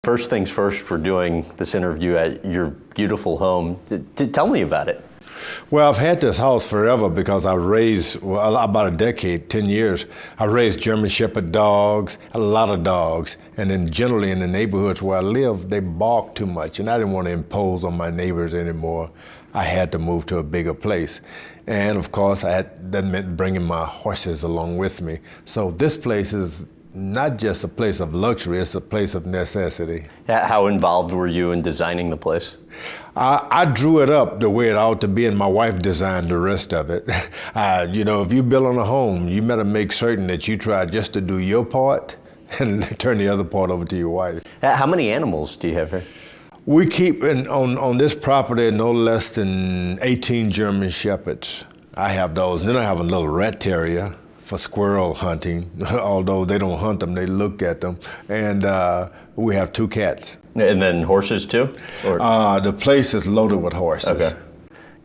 First things first, we're doing this interview at your beautiful home. Tell me about it. Well, I've had this house forever because I raised, about a decade, 10 years, I raised German Shepherd dogs, a lot of dogs, and then generally in the neighborhoods where I live, they bark too much, and I didn't want to impose on my neighbors anymore. I had to move to a bigger place. And of course, that meant bringing my horses along with me. So this place is not just a place of luxury, it's a place of necessity. How involved were you in designing the place? I drew it up the way it ought to be, and my wife designed the rest of it. If you're building a home, you better make certain that you try just to do your part and turn the other part over to your wife. How many animals do you have here? We keep on this property no less than 18 German Shepherds. I have those. Then I have a little rat terrier for squirrel hunting, although they don't hunt them, they look at them. And we have 2 cats. And then horses too? The place is loaded with horses. Okay,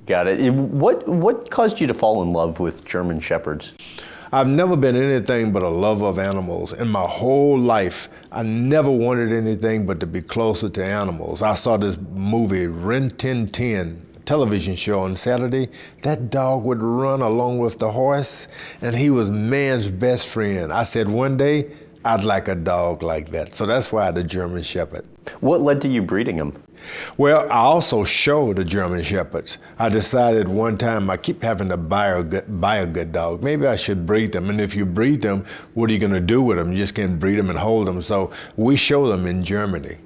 got it. What caused you to fall in love with German Shepherds? I've never been anything but a lover of animals. In my whole life, I never wanted anything but to be closer to animals. I saw this movie, Rin Tin Tin, television show on Saturday. That dog would run along with the horse, and he was man's best friend. I said one day, I'd like a dog like that. So that's why the German Shepherd. What led to you breeding him? Well, I also show the German Shepherds. I decided one time I keep having to buy a good dog. Maybe I should breed them. And if you breed them, what are you going to do with them? You just can't breed them and hold them. So we show them in Germany.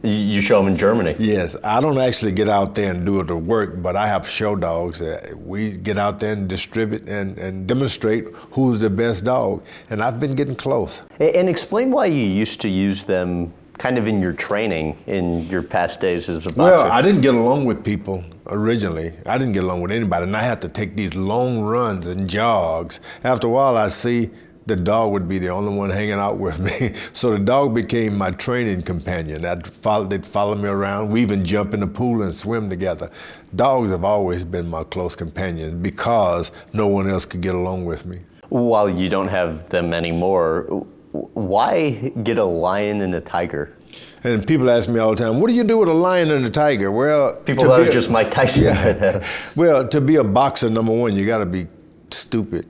You show them in Germany? Yes. I don't actually get out there and do the work, but I have show dogs. We get out there and distribute and demonstrate who's the best dog. And I've been getting close. And explain why you used to use them kind of in your training in your past days as a boxer. Well, I didn't get along with people originally. I didn't get along with anybody, and I had to take these long runs and jogs. After a while, I'd see the dog would be the only one hanging out with me. So the dog became my training companion. They'd follow me around. We even jump in the pool and swim together. Dogs have always been my close companion because no one else could get along with me. While you don't have them anymore, why get a lion and a tiger? And people ask me all the time, what do you do with a lion and a tiger? Well, people thought it was just Mike Tyson. Yeah. Well, to be a boxer, number one, you got to be stupid.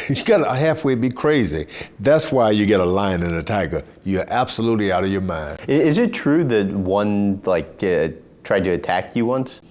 You got to halfway be crazy. That's why you get a lion and a tiger. You're absolutely out of your mind. Is it true that one tried to attack you once?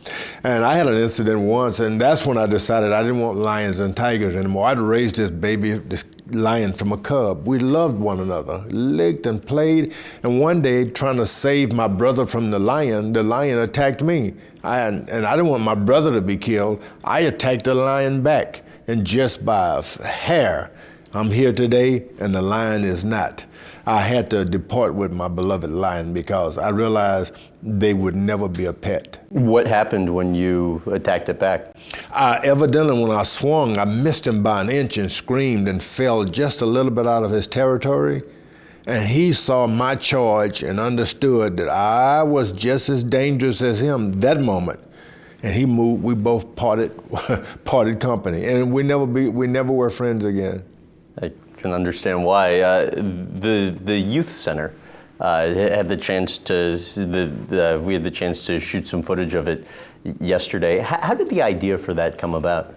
And I had an incident once, and that's when I decided I didn't want lions and tigers anymore. I'd raised this lion from a cub. We loved one another, licked and played, and one day, trying to save my brother from the lion attacked me. And I didn't want my brother to be killed. I attacked the lion back, and just by a hair, I'm here today, and the lion is not. I had to depart with my beloved lion because I realized they would never be a pet. What happened when you attacked it back? Evidently, when I swung, I missed him by an inch and screamed and fell just a little bit out of his territory. And he saw my charge and understood that I was just as dangerous as him that moment. And he moved. We both parted company, and we never were friends again. I can understand why. The youth center had the chance to. We had the chance to shoot some footage of it yesterday. How did the idea for that come about?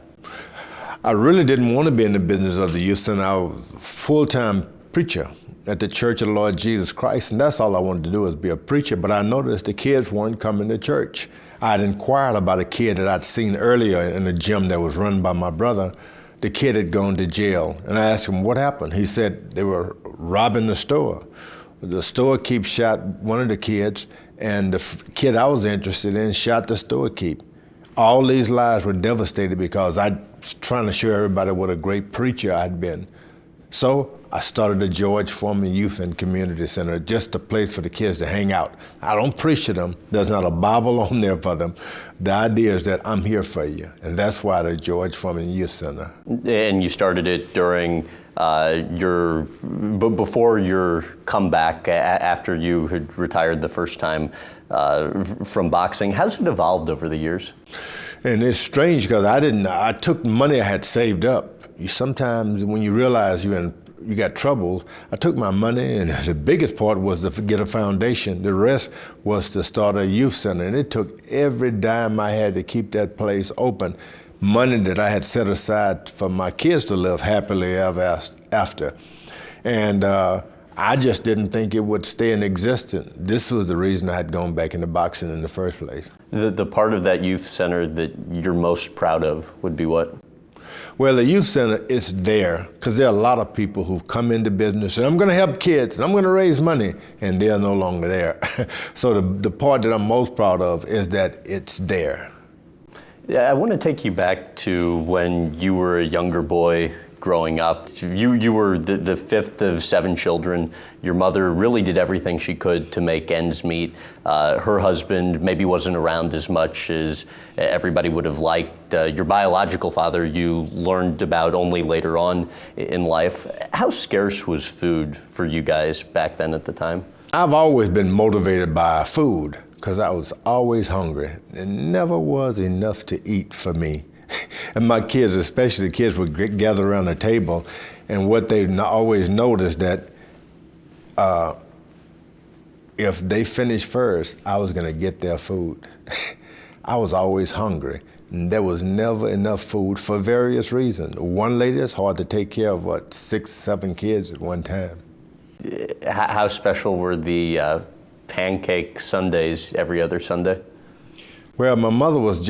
I really didn't want to be in the business of the youth center. I was a full-time preacher at the Church of the Lord Jesus Christ, and that's all I wanted to do was be a preacher. But I noticed the kids weren't coming to church. I'd inquired about a kid that I'd seen earlier in a gym that was run by my brother. The kid had gone to jail, and I asked him what happened. He said they were robbing the store. The storekeep shot one of the kids, and the kid I was interested in shot the storekeep. All these lives were devastated because I was trying to show everybody what a great preacher I'd been. So I started the George Foreman Youth and Community Center, just a place for the kids to hang out. I don't preach to them. There's not a Bible on there for them. The idea is that I'm here for you, and that's why the George Foreman Youth Center. And you started it during before your comeback after you had retired the first time from boxing. How's it evolved over the years? And it's strange because I took money I had saved up. Sometimes when you realize you're in you got trouble, I took my money, and the biggest part was to get a foundation. The rest was to start a youth center, and it took every dime I had to keep that place open. Money that I had set aside for my kids to live happily ever after. And I just didn't think it would stay in existence. This was the reason I had gone back into boxing in the first place. The part of that youth center that you're most proud of would be what? Well, the youth center is there because there are a lot of people who've come into business and I'm going to help kids and I'm going to raise money, and they're no longer there. So the part that I'm most proud of is that it's there. Yeah, I want to take you back to when you were a younger boy growing up. You were the fifth of 7 children. Your mother really did everything she could to make ends meet. Her husband maybe wasn't around as much as everybody would have liked. Your biological father you learned about only later on in life. How scarce was food for you guys back then at the time? I've always been motivated by food because I was always hungry. There never was enough to eat for me. And my kids, especially the kids, would gather around the table, and what they always noticed that if they finished first, I was gonna get their food. I was always hungry, and there was never enough food for various reasons. One lady, it's hard to take care of, 6, 7 kids at one time. How special were the pancake Sundays every other Sunday? Well, my mother was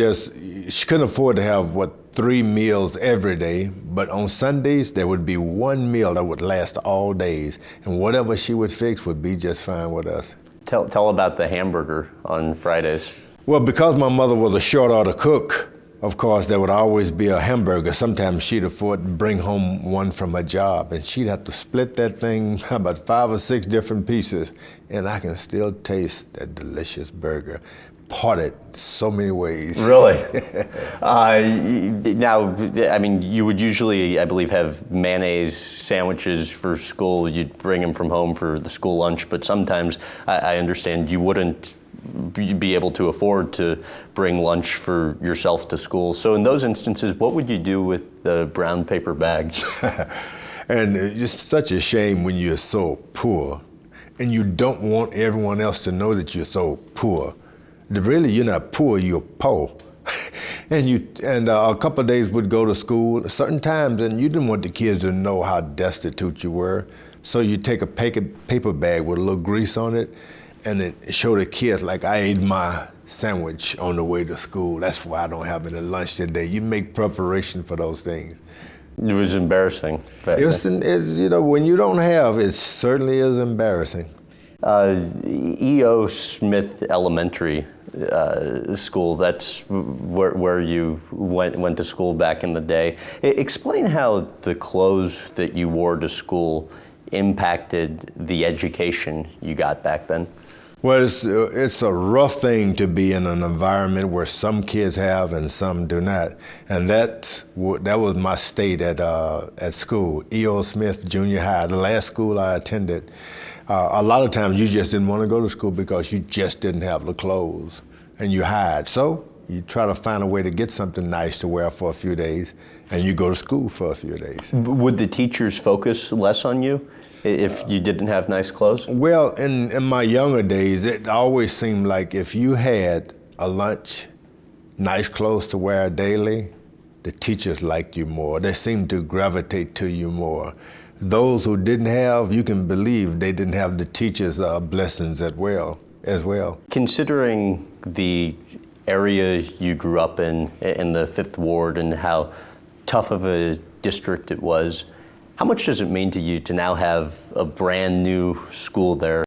she couldn't afford to have, 3 meals every day, but on Sundays, there would be one meal that would last all days, and whatever she would fix would be just fine with us. Tell about the hamburger on Fridays. Well, because my mother was a short order cook, of course, there would always be a hamburger. Sometimes she'd afford to bring home one from her job, and she'd have to split that thing about 5 or 6 different pieces, and I can still taste that delicious burger. Parted so many ways. Really? Now, I mean, you would usually, I believe, have mayonnaise sandwiches for school. You'd bring them from home for the school lunch, but sometimes I understand you wouldn't be able to afford to bring lunch for yourself to school. So in those instances, what would you do with the brown paper bag? And it's such a shame when you're so poor and you don't want everyone else to know that you're so poor. Really, you're not poor, you're po. And a couple of days would go to school, certain times, and you didn't want the kids to know how destitute you were. So you take a paper bag with a little grease on it, and then show the kids like I ate my sandwich on the way to school. That's why I don't have any lunch today. You make preparation for those things. It was embarrassing. It's, when you don't have, it certainly is embarrassing. E.O. Smith Elementary School, that's where you went to school back in the day. Explain how the clothes that you wore to school impacted the education you got back then. Well, it's a rough thing to be in an environment where some kids have and some do not, and that was my state at school, E.O. Smith Junior High, the last school I attended. A lot of times you just didn't want to go to school because you just didn't have the clothes, and you hide. So you try to find a way to get something nice to wear for a few days, and you go to school for a few days. Would the teachers focus less on you if you didn't have nice clothes? Well, in my younger days, it always seemed like if you had a lunch, nice clothes to wear daily, the teachers liked you more. They seemed to gravitate to you more. Those who didn't have, you can believe they didn't have the teachers' blessings as well. Considering the area you grew up in the 5th Ward, and how tough of a district it was, how much does it mean to you to now have a brand new school there?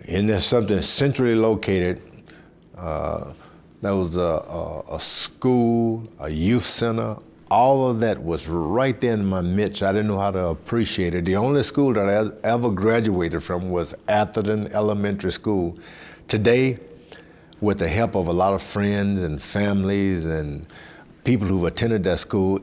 And there's something centrally located. There was a school, a youth center. All of that was right there in my midst. I didn't know how to appreciate it. The only school that I ever graduated from was Atherton Elementary School. Today, with the help of a lot of friends and families and people who've attended that school,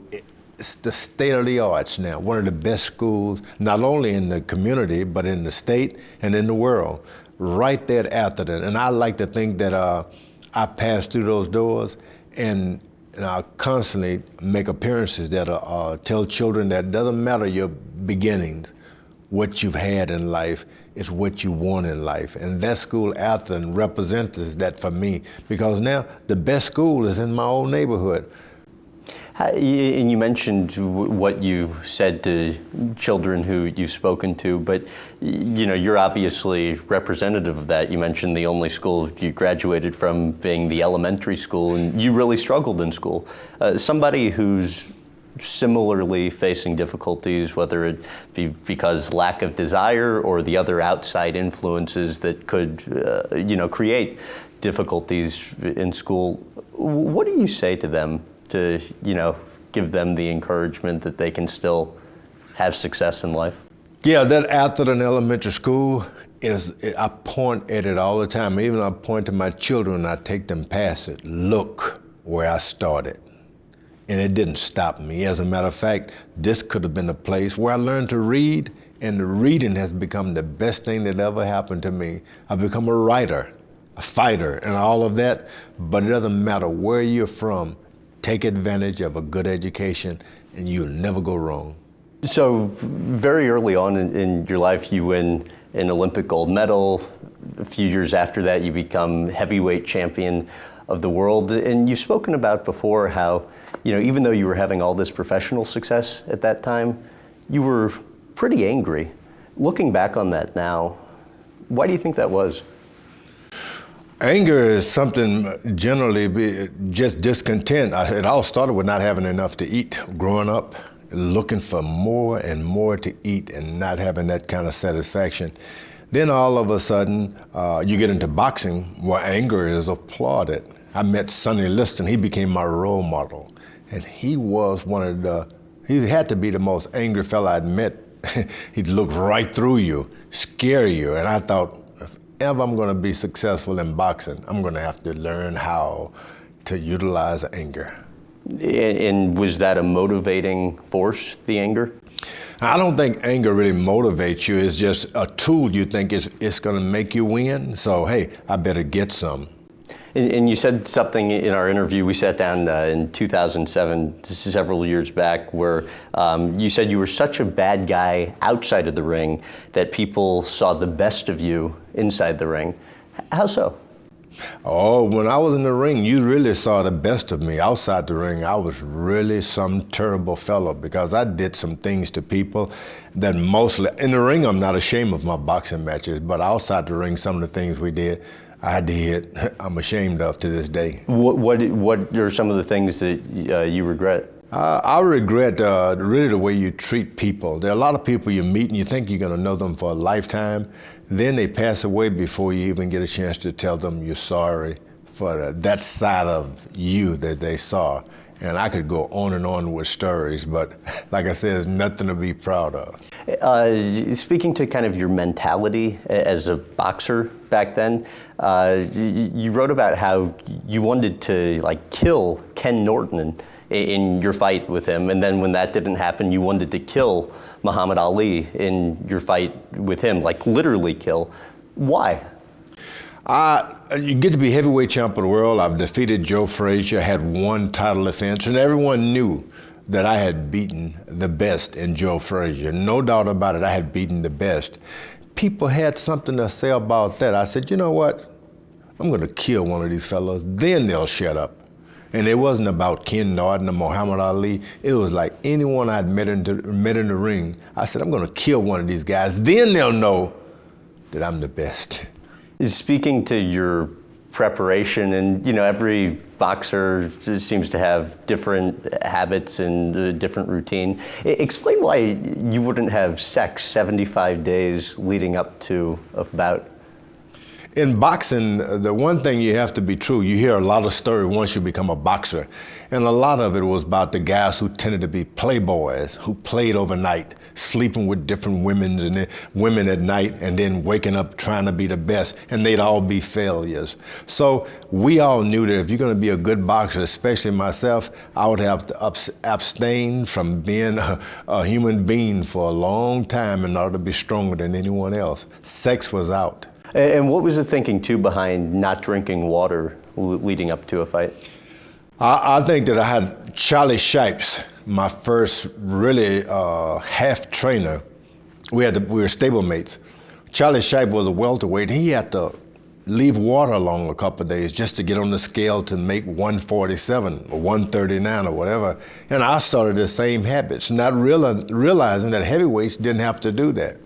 it's the state of the arts now. One of the best schools, not only in the community, but in the state and in the world. Right there at Atherton. And I like to think that I passed through those doors, and and I constantly make appearances that tell children that it doesn't matter your beginnings, what you've had in life, it's what you want in life. And that school, Atherton, represents that for me, because now the best school is in my own neighborhood. And you mentioned what you said to children who you've spoken to, but you're obviously representative of that. You mentioned the only school you graduated from being the elementary school, and you really struggled in school. Somebody who's similarly facing difficulties, whether it be because lack of desire or the other outside influences that could, create difficulties in school, what do you say to them to, give them the encouragement that they can still have success in life? Yeah, that Atherton Elementary School I point at it all the time. Even I point to my children, I take them past it. Look where I started. And it didn't stop me. As a matter of fact, this could have been a place where I learned to read, and the reading has become the best thing that ever happened to me. I've become a writer, a fighter, and all of that, but it doesn't matter where you're from. Take advantage of a good education, and you'll never go wrong. So very early on in your life, you win an Olympic gold medal. A few years after that, you become heavyweight champion of the world. And you've spoken about before how, even though you were having all this professional success at that time, you were pretty angry. Looking back on that now, why do you think that was? Anger is something generally just discontent. It all started with not having enough to eat growing up, looking for more and more to eat and not having that kind of satisfaction. Then all of a sudden, you get into boxing where anger is applauded. I met Sonny Liston. He became my role model. And he was he had to be the most angry fella I'd met. He'd look right through you, scare you. And I thought, if ever I'm gonna be successful in boxing, I'm gonna have to learn how to utilize anger. And was that a motivating force, the anger? I don't think anger really motivates you. It's just a tool you think it's gonna make you win. So, hey, I better get some. And you said something in our interview. We sat down in 2007, this is several years back, where you said you were such a bad guy outside of the ring that people saw the best of you inside the ring. How so? Oh, when I was in the ring, you really saw the best of me. Outside the ring, I was really some terrible fellow because I did some things to people that mostly, in the ring, I'm not ashamed of my boxing matches, but outside the ring, some of the things we did, I did, I'm ashamed of to this day. What are some of the things that you regret? I regret really the way you treat people. There are a lot of people you meet and you think you're gonna know them for a lifetime. Then they pass away before you even get a chance to tell them you're sorry for that side of you that they saw. And I could go on and on with stories, but like I said, there's nothing to be proud of. Speaking to kind of your mentality as a boxer back then, you wrote about how you wanted to kill Ken Norton in your fight with him, and then when that didn't happen, you wanted to kill Muhammad Ali in your fight with him, literally kill. Why? You get to be heavyweight champ of the world. I've defeated Joe Frazier, had one title defense, and everyone knew that I had beaten the best in Joe Frazier. No doubt about it, I had beaten the best. People had something to say about that. I said, you know what? I'm gonna kill one of these fellows, then they'll shut up. And it wasn't about Ken Norton or Muhammad Ali. It was like anyone I'd met in the ring. I said, I'm gonna kill one of these guys, then they'll know that I'm the best. Speaking to your preparation, and every boxer seems to have different habits and a different routine. Explain why you wouldn't have sex 75 days leading up to a bout. In boxing, the one thing you have to be true, you hear a lot of stories once you become a boxer. And a lot of it was about the guys who tended to be playboys, who played overnight, sleeping with different women at night, and then waking up trying to be the best, and they'd all be failures. So we all knew that if you're gonna be a good boxer, especially myself, I would have to abstain from being a human being for a long time in order to be stronger than anyone else. Sex was out. And what was the thinking, too, behind not drinking water leading up to a fight? I think that I had Charlie Shipes, my first really half trainer. We were stablemates. Charlie Shipe was a welterweight. He had to leave water along a couple of days just to get on the scale to make 147 or 139 or whatever. And I started the same habits, not realizing that heavyweights didn't have to do that.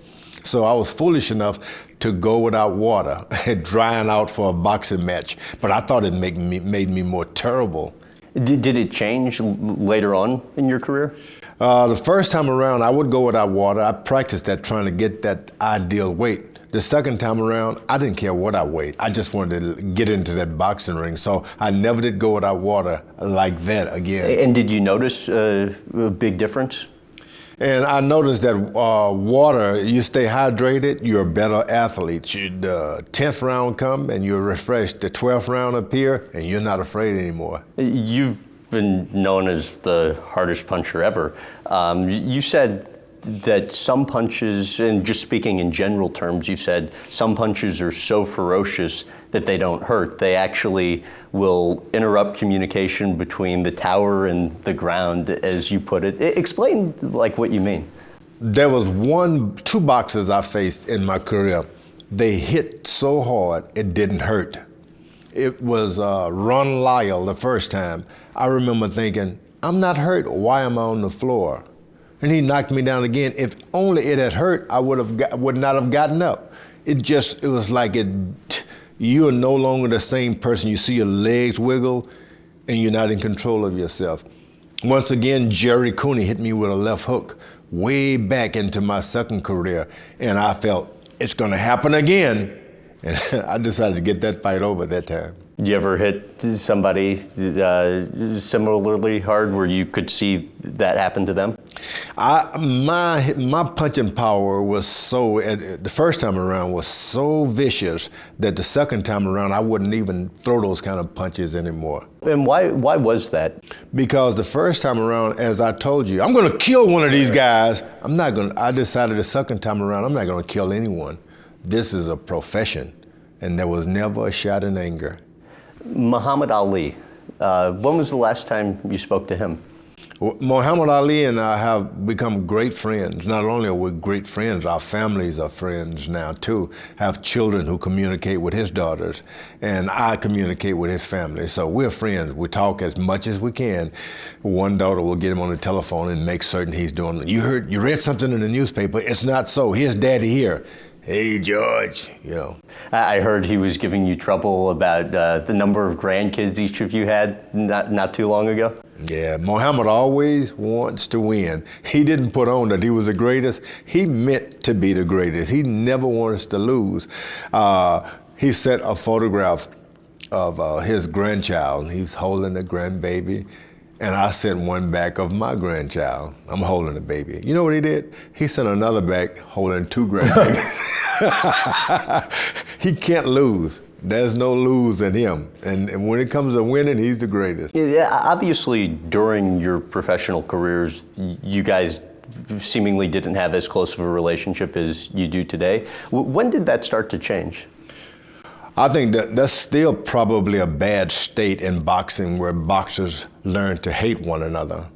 So I was foolish enough to go without water, drying out for a boxing match. But I thought it made me more terrible. Did it change later on in your career? The first time around, I would go without water. I practiced that, trying to get that ideal weight. The second time around, I didn't care what I weighed. I just wanted to get into that boxing ring. So I never did go without water like that again. And did you notice a big difference? And I noticed that water, you stay hydrated, you're a better athlete. The 10th round come and you're refreshed. The 12th round appear and you're not afraid anymore. You've been known as the hardest puncher ever. You said that some punches, and just speaking in general terms, you said some punches are so ferocious that they don't hurt. They actually will interrupt communication between the tower and the ground, as you put it. Explain like what you mean. There was two boxers I faced in my career. They hit so hard it didn't hurt. It was Ron Lyle the first time. I remember thinking, I'm not hurt, why am I on the floor? And he knocked me down again. If only it had hurt, I would not have gotten up. It was like you are no longer the same person. You see your legs wiggle and you're not in control of yourself. Once again, Jerry Cooney hit me with a left hook way back into my second career. And I felt it's gonna happen again. And I decided to get that fight over that time. You ever hit somebody similarly hard where you could see that happen to them? My punching power was the first time around was so vicious that the second time around I wouldn't even throw those kind of punches anymore. And why was that? Because the first time around, as I told you, I'm gonna kill one of these guys. I decided the second time around, I'm not gonna kill anyone. This is a profession, and there was never a shot in anger. Muhammad Ali, when was the last time you spoke to him? Muhammad Ali and I have become great friends. Not only are we great friends, our families are friends now too. Have children who communicate with his daughters, and I communicate with his family. So we're friends. We talk as much as we can. One daughter will get him on the telephone and make certain he's doing it. You read something in the newspaper, it's not so. Here's Daddy here. Hey, George, I heard he was giving you trouble about the number of grandkids each of you had not too long ago. Yeah, Muhammad always wants to win. He didn't put on that he was the greatest. He meant to be the greatest. He never wants to lose. He sent a photograph of his grandchild. He's holding the grandbaby. And I sent one back of my grandchild. I'm holding the baby. You know what he did? He sent another back holding two grandbabies. He can't lose. There's no lose in him. And when it comes to winning, he's the greatest. Yeah, obviously, during your professional careers, you guys seemingly didn't have as close of a relationship as you do today. When did that start to change? I think that's still probably a bad state in boxing where boxers learn to hate one another.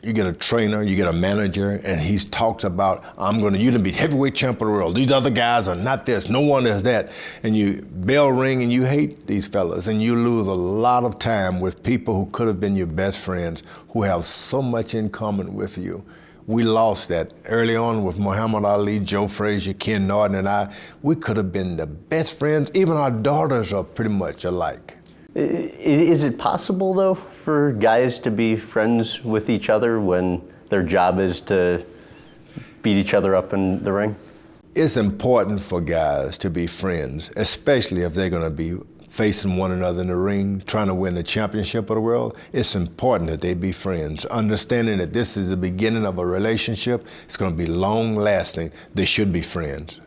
You get a trainer, you get a manager, and he talks about, you're gonna be heavyweight champ of the world. These other guys are not this, no one is that. And you bell ring and you hate these fellas, and you lose a lot of time with people who could have been your best friends, who have so much in common with you. We lost that early on with Muhammad Ali, Joe Frazier, Ken Norton, and I. We could have been the best friends. Even our daughters are pretty much alike. Is it possible, though, for guys to be friends with each other when their job is to beat each other up in the ring? It's important for guys to be friends, especially if they're going to be facing one another in the ring, trying to win the championship of the world. It's important that they be friends, understanding that this is the beginning of a relationship. It's going to be long-lasting. They should be friends.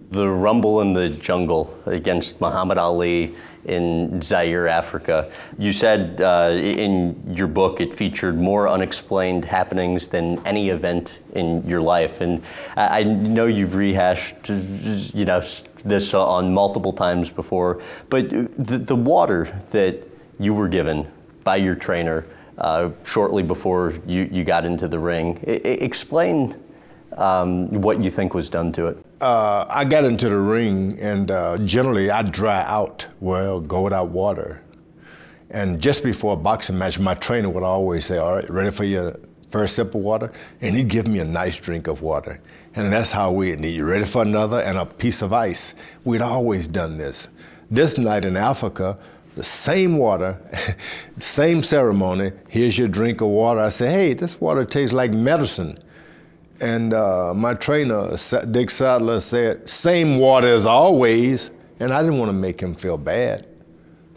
The rumble in the jungle against Muhammad Ali in Zaire, Africa. You said in your book it featured more unexplained happenings than any event in your life. And I know you've rehashed this on multiple times before, but the water that you were given by your trainer shortly before you got into the ring. Explain what you think was done to it. I got into the ring, and generally I dry out, go without water. And just before a boxing match, my trainer would always say, all right, ready for your first sip of water? And he'd give me a nice drink of water. And that's how we'd need, you ready for another? And a piece of ice. We'd always done this. This night in Africa, the same water, same ceremony, here's your drink of water. I said, hey, this water tastes like medicine. And my trainer, Dick Sadler, said, same water as always. And I didn't want to make him feel bad.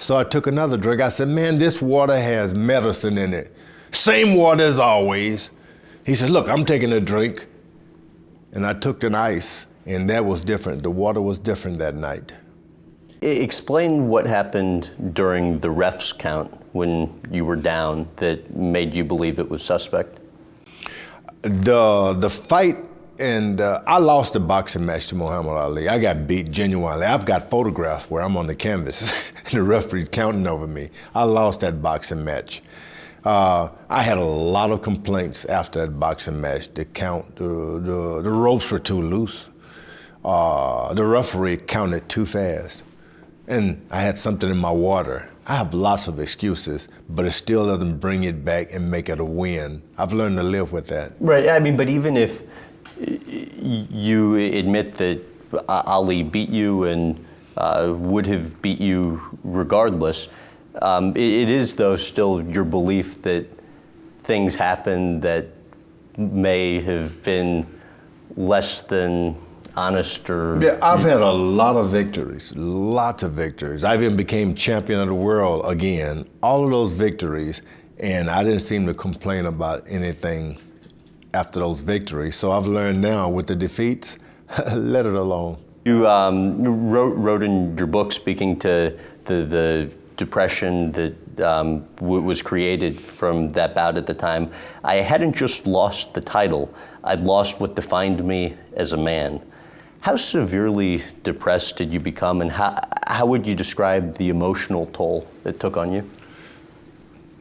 So I took another drink. I said, man, this water has medicine in it. Same water as always. He said, look, I'm taking a drink. And I took an ice, and that was different. The water was different that night. Explain what happened during the ref's count when you were down that made you believe it was suspect. The fight, and I lost the boxing match to Muhammad Ali. I got beat genuinely. I've got photographs where I'm on the canvas and the referee counting over me. I lost that boxing match. I had a lot of complaints after that boxing match. The count, the ropes were too loose. The referee counted too fast. And I had something in my water. I have lots of excuses, but it still doesn't bring it back and make it a win. I've learned to live with that. Right, I mean, but even if you admit that Ali beat you and would have beat you regardless, it is, though, still your belief that things happened that may have been less than honest or... Yeah, I've had a lot of victories, lots of victories. I even became champion of the world again, all of those victories, and I didn't seem to complain about anything after those victories. So I've learned now with the defeats, let it alone. You wrote in your book, speaking to the depression that was created from that bout at the time, I hadn't just lost the title, I'd lost what defined me as a man. How severely depressed did you become, and how would you describe the emotional toll it took on you?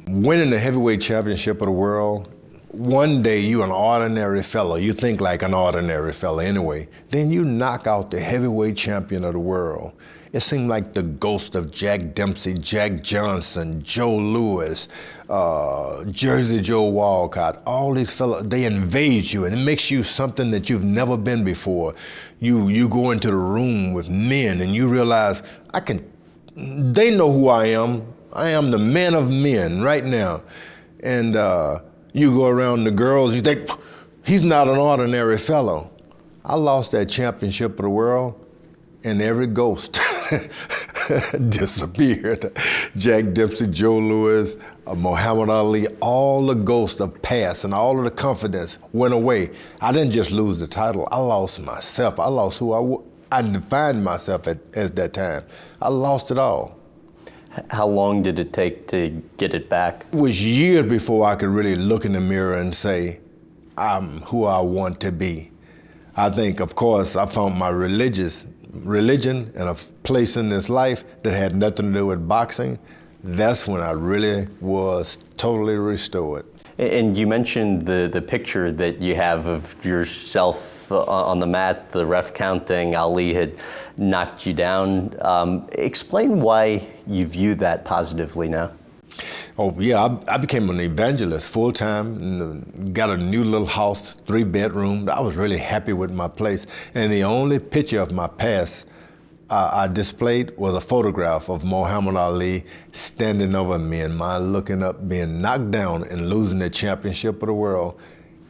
Winning the heavyweight championship of the world, one day you're an ordinary fellow, you think like an ordinary fellow anyway, then you knock out the heavyweight champion of the world. It seemed like the ghost of Jack Dempsey, Jack Johnson, Joe Louis, Jersey Joe Walcott, all these fellows, they invade you, and it makes you something that you've never been before. You go into the room with men and you realize, they know who I am. I am the man of men right now. And you go around the girls, you think, he's not an ordinary fellow. I lost that championship of the world, and every ghost disappeared. Jack Dempsey, Joe Louis, Muhammad Ali, all the ghosts of past and all of the confidence went away. I didn't just lose the title, I lost myself. I lost who I defined myself at that time. I lost it all. How long did it take to get it back? It was years before I could really look in the mirror and say, I'm who I want to be. I think, of course, I found my religion and a place in this life that had nothing to do with boxing. That's when I really was totally restored. And you mentioned the picture that you have of yourself on the mat, the ref counting, Ali had knocked you down. Explain why you view that positively now. Oh yeah, I became an evangelist full-time, got a new little house, 3-bedroom. I was really happy with my place. And the only picture of my past I displayed was a photograph of Muhammad Ali standing over me and mine looking up, being knocked down and losing the championship of the world.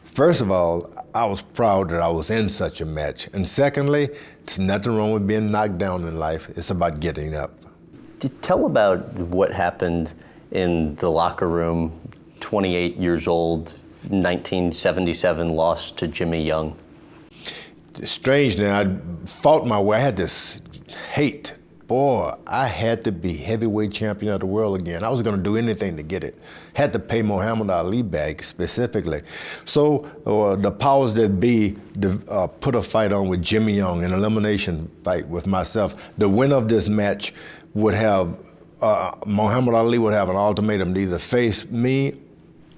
First of all, I was proud that I was in such a match. And secondly, there's nothing wrong with being knocked down in life. It's about getting up. Tell about what happened in the locker room, 28 years old, 1977 loss to Jimmy Young. It's strange now, I fought my way, I had this hate. Boy, I had to be heavyweight champion of the world again. I was gonna do anything to get it. Had to pay Muhammad Ali back specifically. So the powers that be put a fight on with Jimmy Young, an elimination fight with myself. The winner of this match would have Muhammad Ali would have an ultimatum to either face me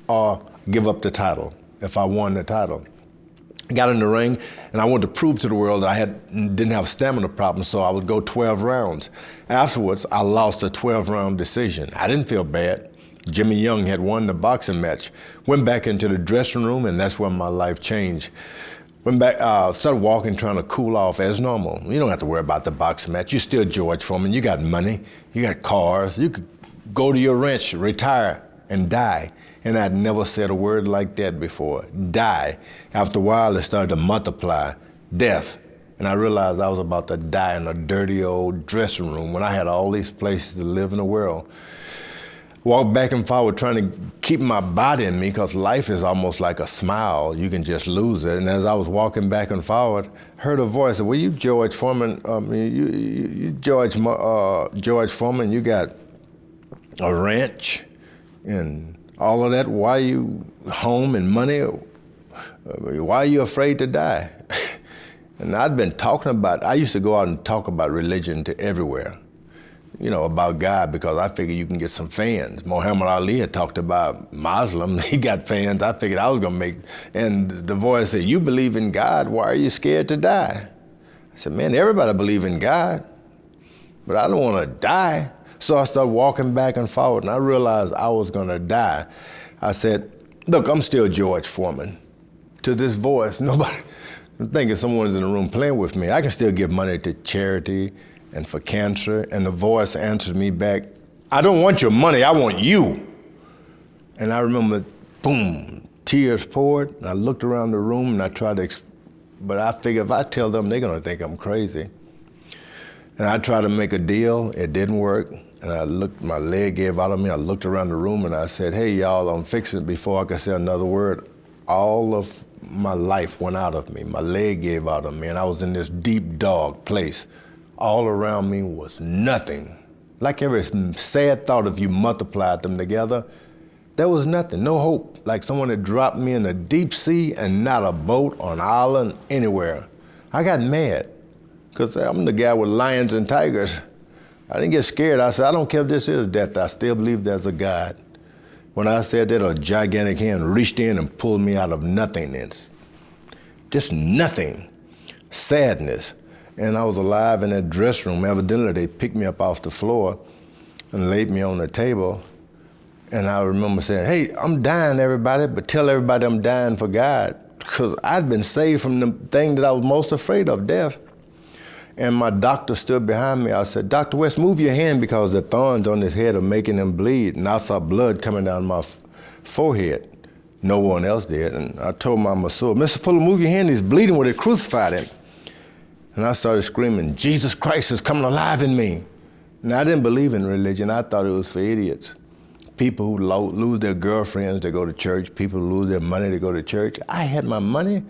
or give up the title if I won the title. I got in the ring, and I wanted to prove to the world that I didn't have stamina problems, so I would go 12 rounds. Afterwards, I lost a 12-round decision. I didn't feel bad. Jimmy Young had won the boxing match. Went back into the dressing room, and that's when my life changed. Went back, started walking, trying to cool off as normal. You don't have to worry about the boxing match. You're still George Foreman. You got money. You got cars. You could go to your ranch, retire, and die. And I'd never said a word like that before. Die. After a while, it started to multiply. Death. And I realized I was about to die in a dirty old dressing room when I had all these places to live in the world. Walked back and forward trying to keep my body in me, because life is almost like a smile. You can just lose it. And as I was walking back and forward, heard a voice said, well, you George Foreman, you George Foreman, you got a ranch and all of that. Why are you home and money? Why are you afraid to die? And I'd been talking about, I used to go out and talk about religion to everywhere, you know, about God, because I figured you can get some fans. Muhammad Ali had talked about Muslim, he got fans. I figured I was gonna make, and the voice said, you believe in God, why are you scared to die? I said, man, everybody believe in God, but I don't wanna die. So I started walking back and forward, and I realized I was gonna die. I said, look, I'm still George Foreman. To this voice, nobody, I'm thinking someone's in the room playing with me. I can still give money to charity and for cancer, and the voice answered me back, I don't want your money, I want you. And I remember, boom, tears poured, and I looked around the room and I tried to, but I figured if I tell them, they're gonna think I'm crazy. And I tried to make a deal, it didn't work. And I looked, my leg gave out of me. I looked around the room and I said, hey, y'all, I'm fixing it before I could say another word. All of my life went out of me. My leg gave out of me, and I was in this deep, dark place. All around me was nothing. Like every sad thought, if you multiplied them together, there was nothing, no hope. Like someone had dropped me in the deep sea and not a boat or an island anywhere. I got mad, because I'm the guy with lions and tigers. I didn't get scared. I said, I don't care if this is death, I still believe there's a God. When I said that, a gigantic hand reached in and pulled me out of nothingness. Just nothing. Sadness. And I was alive in that dressing room. Evidently, they picked me up off the floor and laid me on the table. And I remember saying, hey, I'm dying, everybody, but tell everybody I'm dying for God. Because I'd been saved from the thing that I was most afraid of, death. And my doctor stood behind me. I said, Dr. West, move your hand, because the thorns on his head are making him bleed. And I saw blood coming down my forehead. No one else did. And I told my masseur, Mr. Fuller, move your hand. He's bleeding where they crucified him. And I started screaming, Jesus Christ is coming alive in me. And I didn't believe in religion. I thought it was for idiots. People who lose their girlfriends to go to church, people who lose their money to go to church. I had my money.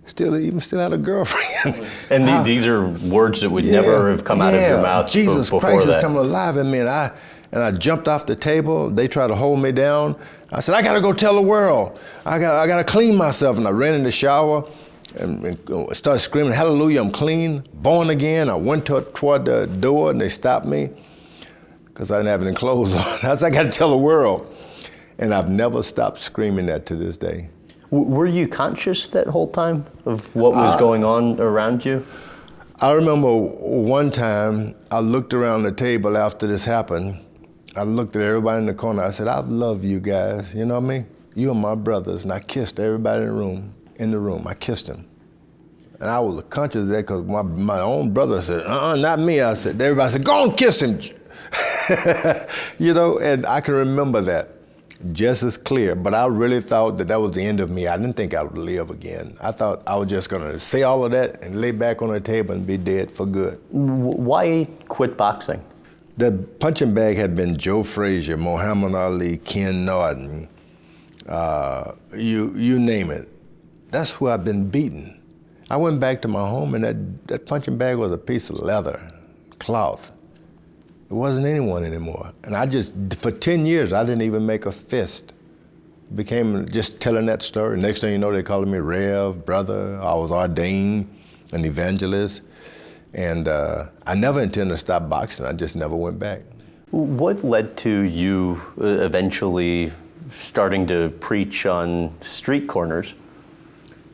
Still had a girlfriend. And these are words that would never have come out of your mouth Jesus before Christ that. is coming alive in me. And I jumped off the table. They tried to hold me down. I said, I gotta go tell the world. I gotta clean myself. And I ran in the shower and started screaming, hallelujah, I'm clean, born again. I went toward the door and they stopped me because I didn't have any clothes on. I said, I gotta tell the world. And I've never stopped screaming that to this day. Were you conscious that whole time of what was going on around you? I remember one time I looked around the table after this happened. I looked at everybody in the corner. I said, I love you guys. You know what I mean? You are my brothers. And I kissed everybody in the room. I kissed them. And I was conscious of that because my own brother said, not me. I said, everybody said, go and kiss him. You know, and I can remember that just as clear, but I really thought that was the end of me. I didn't think I would live again. I thought I was just gonna say all of that and lay back on the table and be dead for good. Why quit boxing? The punching bag had been Joe Frazier, Muhammad Ali, Ken Norton, you name it. That's who I've been beating. I went back to my home and that punching bag was a piece of leather, cloth. It wasn't anyone anymore. And for 10 years, I didn't even make a fist. Became just telling that story. Next thing you know, they calling me Rev, brother. I was ordained an evangelist. And I never intended to stop boxing. I just never went back. What led to you eventually starting to preach on street corners?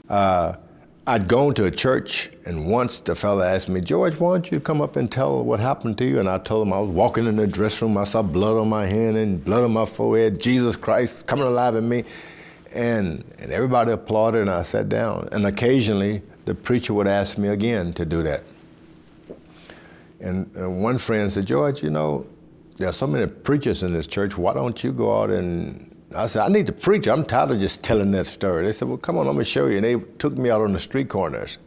I'd gone to a church, and once the fella asked me, George, why don't you come up and tell what happened to you? And I told him I was walking in the dressing room, I saw blood on my hand and blood on my forehead, Jesus Christ coming alive in me. And everybody applauded, and I sat down. And occasionally, the preacher would ask me again to do that. And one friend said, George, you know, there are so many preachers in this church, why don't you go out and, I said, I need to preach. I'm tired of just telling that story. They said, well, come on, I'm gonna show you. And they took me out on the street corners.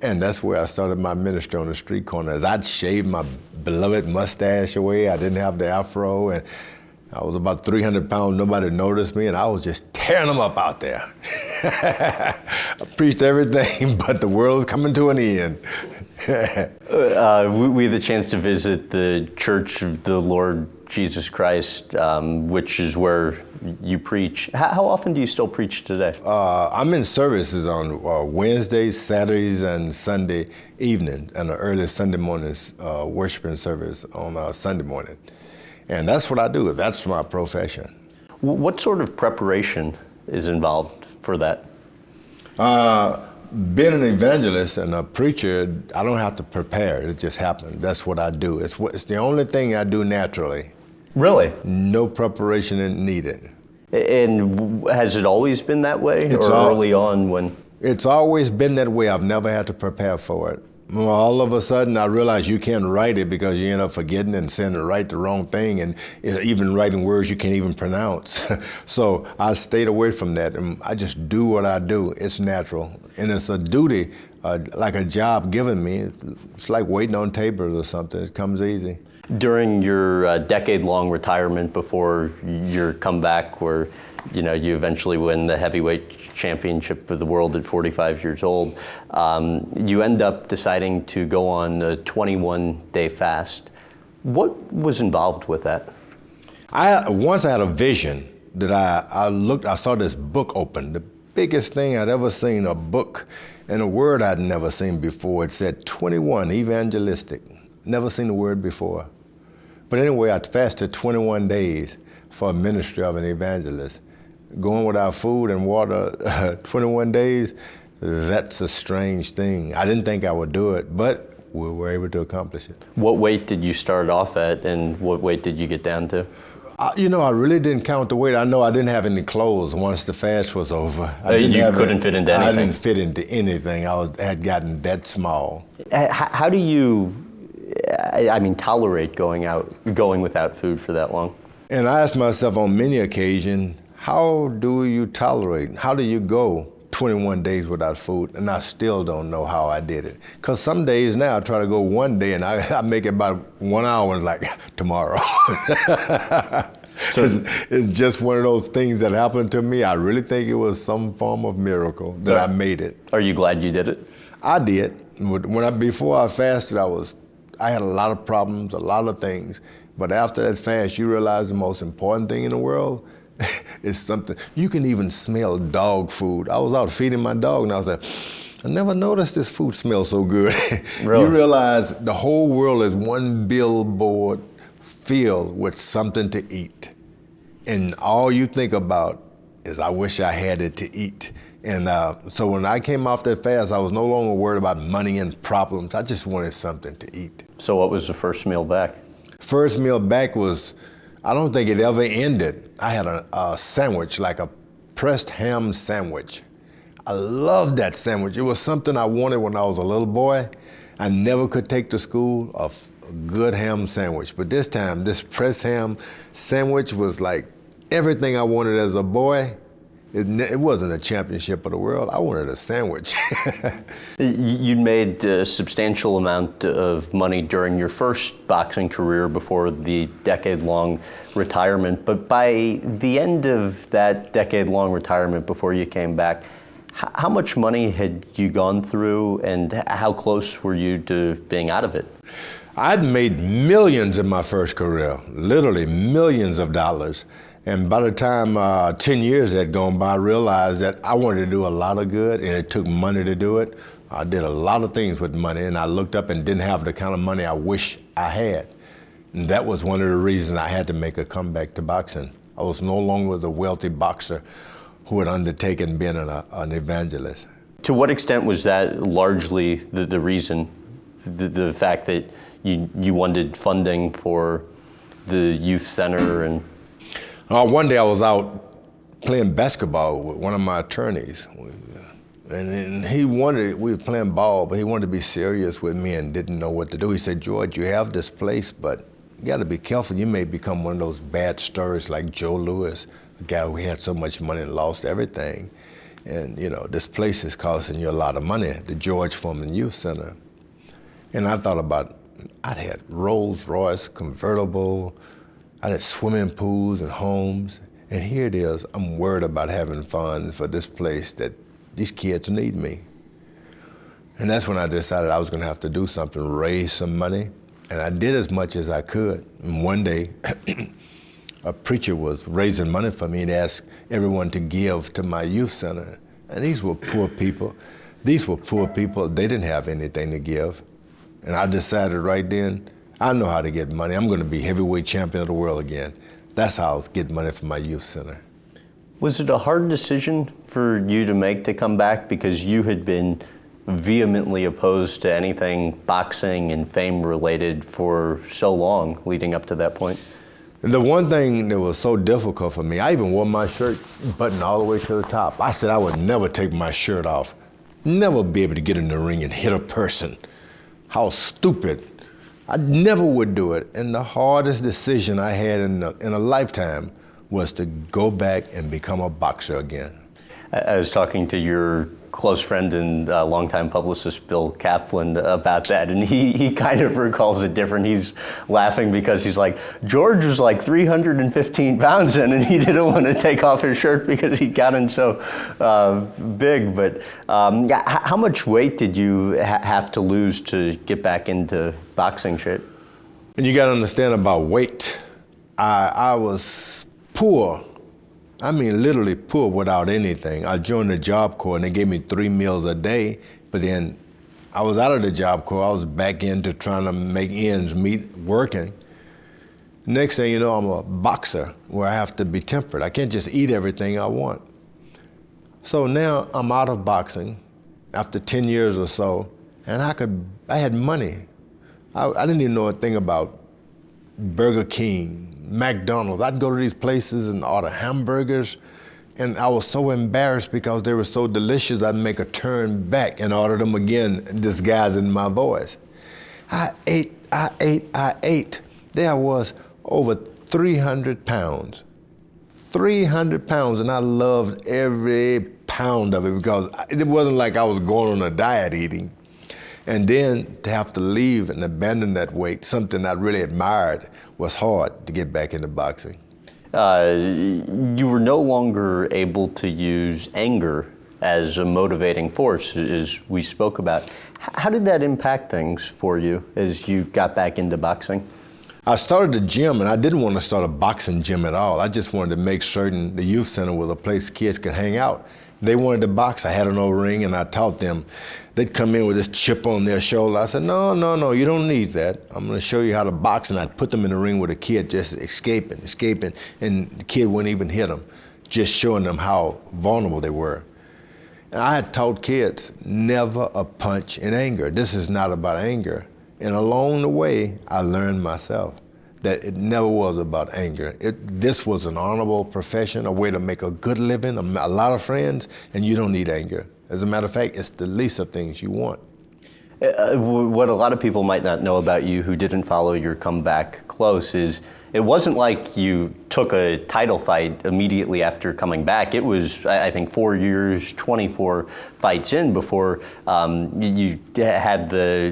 And that's where I started my ministry, on the street corners. I'd shaved my beloved mustache away. I didn't have the afro, and I was about 300 pounds. Nobody noticed me, and I was just tearing them up out there. I preached everything, but the world's coming to an end. We had the chance to visit the Church of the Lord Jesus Christ, which is where you preach. How often do you still preach today? I'm in services on Wednesdays, Saturdays, and Sunday evenings, and the early Sunday mornings worshiping service on Sunday morning. And that's what I do. That's my profession. What sort of preparation is involved for that? Being an evangelist and a preacher, I don't have to prepare. It just happens. That's what I do. It's the only thing I do naturally. Really? No preparation needed. And has it always been that way, early on when? It's always been that way. I've never had to prepare for it. All of a sudden, I realized you can't write it because you end up forgetting and saying the wrong thing, and even writing words you can't even pronounce. So I stayed away from that, and I just do what I do. It's natural, and it's a duty, like a job given me. It's like waiting on tables or something. It comes easy. During your decade-long retirement before your comeback, where you eventually win the heavyweight championship of the world at 45 years old, you end up deciding to go on a 21-day fast. What was involved with that? Once I had a vision that I saw this book open, the biggest thing I'd ever seen, a book, and a word I'd never seen before. It said 21, evangelistic. Never seen the word before. But anyway, I fasted 21 days for a ministry of an evangelist. Going without food and water 21 days, that's a strange thing. I didn't think I would do it, but we were able to accomplish it. What weight did you start off at, and what weight did you get down to? I really didn't count the weight. I know I didn't have any clothes once the fast was over. You couldn't fit into anything? I didn't fit into anything. I had gotten that small. How do you, tolerate going without food for that long? And I asked myself on many occasions, how do you tolerate? How do you go 21 days without food? And I still don't know how I did it. Because some days now I try to go one day and I make it about 1 hour and like, tomorrow. So it's just one of those things that happened to me. I really think it was some form of miracle that I made it. Are you glad you did it? I did. Before I fasted, I had a lot of problems, a lot of things. But after that fast, you realize the most important thing in the world is something. You can even smell dog food. I was out feeding my dog, and I was like, I never noticed this food smells so good. Really? You realize the whole world is one billboard filled with something to eat. And all you think about is, I wish I had it to eat. And so when I came off that fast, I was no longer worried about money and problems. I just wanted something to eat. So what was the first meal back? First meal back was, I don't think it ever ended. I had a sandwich, like a pressed ham sandwich. I loved that sandwich. It was something I wanted when I was a little boy. I never could take to school a good ham sandwich. But this time, this pressed ham sandwich was like everything I wanted as a boy. It wasn't a championship of the world. I wanted a sandwich. You made a substantial amount of money during your first boxing career before the decade-long retirement. But by the end of that decade-long retirement before you came back, how much money had you gone through, and how close were you to being out of it? I'd made millions in my first career, literally millions of dollars. And by the time 10 years had gone by, I realized that I wanted to do a lot of good, and it took money to do it. I did a lot of things with money, and I looked up and didn't have the kind of money I wish I had. And that was one of the reasons I had to make a comeback to boxing. I was no longer the wealthy boxer who had undertaken being an evangelist. To what extent was that largely the reason, the fact that you wanted funding for the youth center? And one day I was out playing basketball with one of my attorneys. And we were playing ball, but he wanted to be serious with me and didn't know what to do. He said, George, you have this place, but you got to be careful. You may become one of those bad stories like Joe Louis, a guy who had so much money and lost everything. And, this place is costing you a lot of money, the George Foreman Youth Center. And I thought about, I'd had Rolls Royce convertible, I had swimming pools and homes. And here it is, I'm worried about having funds for this place that these kids need me. And that's when I decided I was gonna have to do something, raise some money. And I did as much as I could. And one day, a preacher was raising money for me and asked everyone to give to my youth center. And these were poor people. They didn't have anything to give. And I decided right then, I know how to get money. I'm gonna be heavyweight champion of the world again. That's how I was getting money for my youth center. was it a hard decision for you to make to come back, because you had been vehemently opposed to anything boxing and fame related for so long leading up to that point? The one thing that was so difficult for me, I even wore my shirt buttoned all the way to the top. I said I would never take my shirt off, never be able to get in the ring and hit a person. How stupid. I never would do it. And the hardest decision I had in a lifetime was to go back and become a boxer again. I was talking to your close friend and longtime publicist, Bill Kaplan, about that, and he kind of recalls it different. He's laughing because he's like, George was like 315 pounds in, and he didn't want to take off his shirt because he'd gotten so big. But how much weight did you have to lose to get back into boxing shape? And you got to understand about weight. I was poor. I mean, literally poor without anything. I joined the Job Corps and they gave me 3 meals a day, but then I was out of the Job Corps. I was back into trying to make ends meet, working. Next thing you know, I'm a boxer where I have to be tempered. I can't just eat everything I want. So now I'm out of boxing after 10 years or so, and I had money. I didn't even know a thing about Burger King, McDonald's. I'd go to these places and order hamburgers, and I was so embarrassed because they were so delicious, I'd make a turn back and order them again, disguising my voice. I ate. There I was, over 300 pounds. 300 pounds, and I loved every pound of it because it wasn't like I was going on a diet eating. And then to have to leave and abandon that weight, something I really admired, was hard to get back into boxing. You were no longer able to use anger as a motivating force, as we spoke about. How did that impact things for you as you got back into boxing? I started a gym, and I didn't want to start a boxing gym at all. I just wanted to make certain the youth center was a place kids could hang out. They wanted to box. I had an old ring, and I taught them. They'd come in with this chip on their shoulder. I said, no, you don't need that. I'm going to show you how to box, and I'd put them in the ring with a kid just escaping, and the kid wouldn't even hit them, just showing them how vulnerable they were. And I had taught kids, never a punch in anger. This is not about anger. And along the way, I learned myself that it never was about anger. This was an honorable profession, a way to make a good living, a lot of friends, and you don't need anger. As a matter of fact, it's the least of things you want. What a lot of people might not know about you who didn't follow your comeback close is it wasn't like you took a title fight immediately after coming back. It was, I think, 4 years, 24 fights in before you had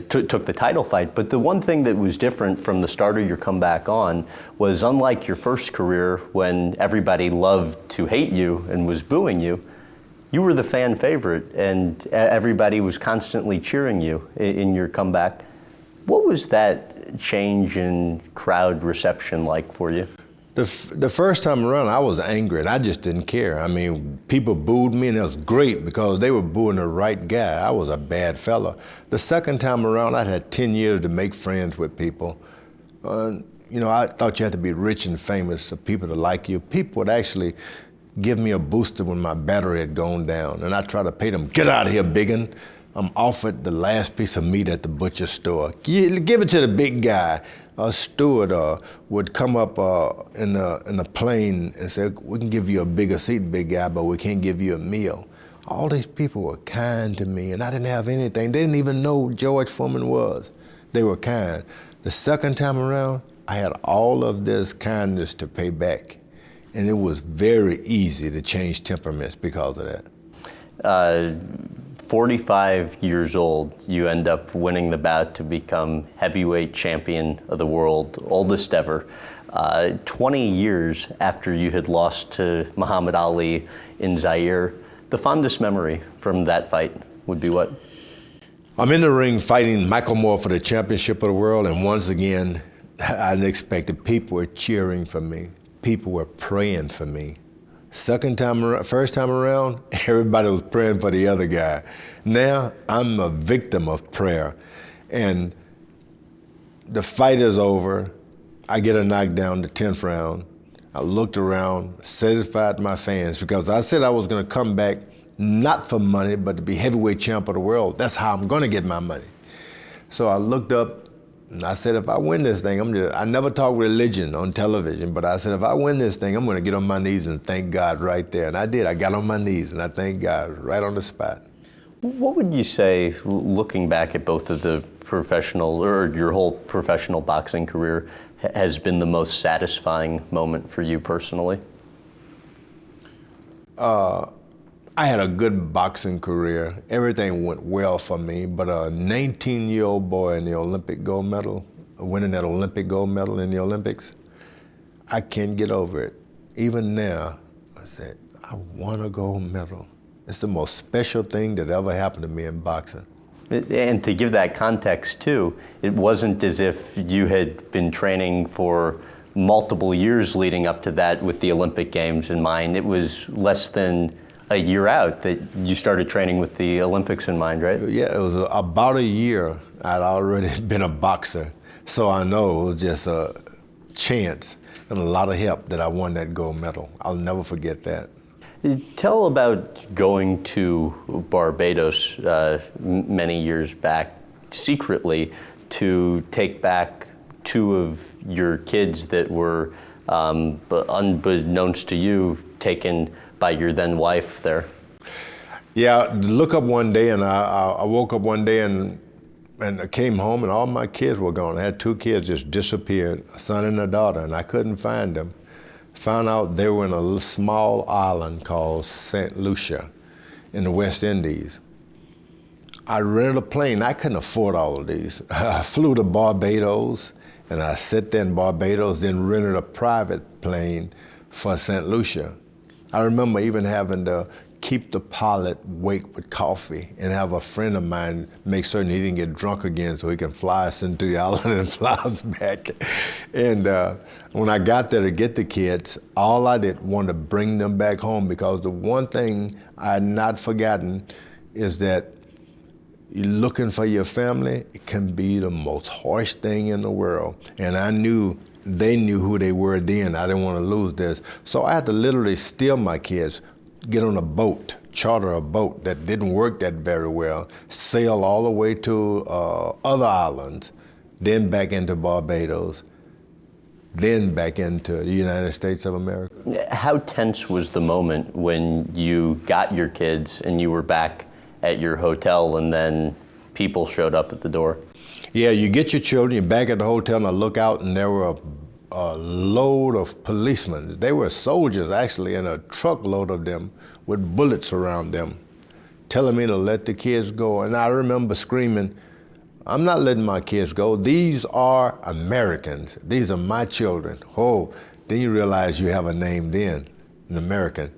took the title fight. But the one thing that was different from the start of your comeback on was, unlike your first career when everybody loved to hate you and was booing you, you were the fan favorite and everybody was constantly cheering you in your comeback. What was that change in crowd reception like for you? The first time around, I was angry and I just didn't care. I mean, people booed me and it was great because they were booing the right guy. I was a bad fella. The second time around, I had 10 years to make friends with people. I thought you had to be rich and famous for people to like you. People would actually give me a booster when my battery had gone down, and I try to pay them, get out of here, biggin'. I'm offered the last piece of meat at the butcher store. Give it to the big guy. A steward would come up in a plane and say, we can give you a bigger seat, big guy, but we can't give you a meal. All these people were kind to me, and I didn't have anything. They didn't even know who George Foreman was. They were kind. The second time around, I had all of this kindness to pay back, and it was very easy to change temperaments because of that. 45 years old, you end up winning the bout to become heavyweight champion of the world, oldest ever. 20 years after you had lost to Muhammad Ali in Zaire, the fondest memory from that fight would be what? I'm in the ring fighting Michael Moore for the championship of the world, and once again, I didn't expect it. People were cheering for me. People were praying for me. First time around, everybody was praying for the other guy. Now, I'm a victim of prayer. And the fight is over. I get a knockdown, the 10th round. I looked around, satisfied my fans, because I said I was going to come back not for money, but to be heavyweight champ of the world. That's how I'm going to get my money. So I looked up, and I said, if I win this thing, I never talk religion on television, but I said, if I win this thing, I'm going to get on my knees and thank God right there. And I did. I got on my knees, and I thanked God right on the spot. What would you say, looking back at both of the professional, or your whole professional boxing career, has been the most satisfying moment for you personally? I had a good boxing career. Everything went well for me, but a 19-year-old boy in the Olympic gold medal, winning that Olympic gold medal in the Olympics, I can't get over it. Even now, I said, I won a gold medal. It's the most special thing that ever happened to me in boxing. And to give that context too, it wasn't as if you had been training for multiple years leading up to that with the Olympic Games in mind. It was less than a year out that you started training with the Olympics in mind, right? Yeah, it was about a year I'd already been a boxer. So I know it was just a chance and a lot of help that I won that gold medal. I'll never forget that. Tell about going to Barbados many years back secretly to take back two of your kids that were, unbeknownst to you, taken by your then wife there. Yeah, look up one day, and I woke up one day and I came home and all my kids were gone. I had two kids just disappeared, a son and a daughter, and I couldn't find them. Found out they were in a small island called St. Lucia in the West Indies. I rented a plane. I couldn't afford all of these. I flew to Barbados, and I sat there in Barbados, then rented a private plane for St. Lucia. I remember even having to keep the pilot wake with coffee and have a friend of mine make certain he didn't get drunk again so he can fly us into the island and fly us back. And when I got there to get the kids, all I did wanted to bring them back home, because the one thing I had not forgotten is that you're looking for your family, it can be the most harsh thing in the world. And I knew they knew who they were then. I didn't want to lose this. So I had to literally steal my kids, get on a boat, charter a boat that didn't work that very well, sail all the way to other islands, then back into Barbados, then back into the United States of America. How tense was the moment when you got your kids and you were back at your hotel and then people showed up at the door? Yeah, you get your children, you're back at the hotel, and I look out, and there were a load of policemen. They were soldiers, actually, and a truckload of them with bullets around them, telling me to let the kids go. And I remember screaming, I'm not letting my kids go. These are Americans. These are my children. Oh, then you realize you have a name then, an American.